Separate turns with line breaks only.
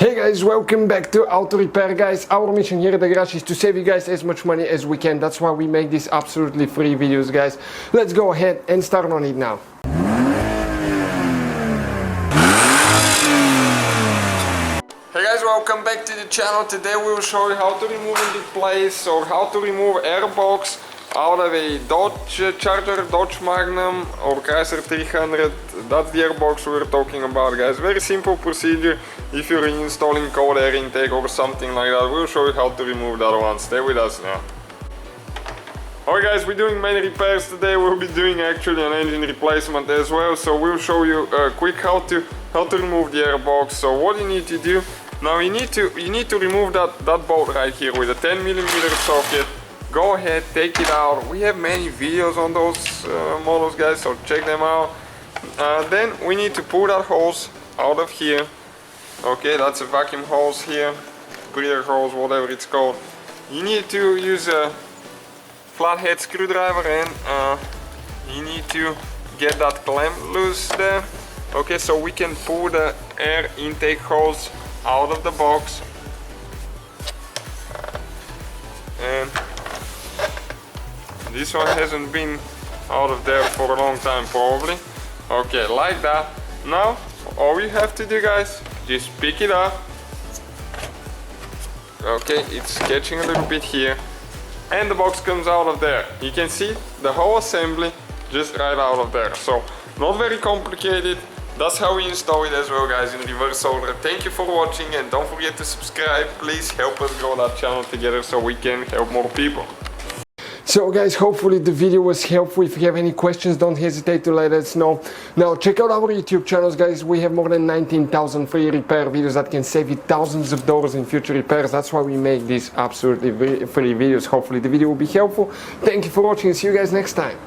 Hey guys, welcome back to Auto Repair guys. Our mission here at the garage is to save you guys as much money as we can. That's why we make these absolutely free videos guys. Let's go ahead and start on it now. Hey guys, welcome back to the channel. Today we will show you how to remove and replace or how to remove airbox out of a Dodge Charger, Dodge Magnum or Chrysler 300. That's the airbox we're talking about guys. Very simple procedure. If you're installing cold air intake or something like that, we'll show you how to remove that one. Stay with us now. Alright guys, we're doing many repairs today. We'll be doing actually an engine replacement as well. So we'll show you quick how to remove the airbox. So what you need to do, now you need to remove that bolt right here with a 10mm socket. Go ahead, take it out. We have many videos on those models guys, so check them out. Then we need to pull that hose out of here. Okay, that's a vacuum hose here, breather hose, whatever it's called. You need to use a flathead screwdriver and you need to get that clamp loose there. Okay, so we can pull the air intake hose out of the box. And this one hasn't been out of there for a long time probably. Okay, like that. Now all you have to do guys, just pick it up. Okay, it's catching a little bit here and the box comes out of there. You can see the whole assembly just right out of there. So not very complicated. That's how we install it as well guys, in reverse order. Thank you for watching and don't forget to subscribe. Please help us grow that channel together so we can help more people. So guys, hopefully the video was helpful. If you have any questions, don't hesitate to let us know. Now check out our YouTube channels guys. We have more than 19,000 free repair videos that can save you thousands of dollars in future repairs. That's why we make these absolutely free videos. Hopefully the video will be helpful. Thank you for watching and see you guys next time.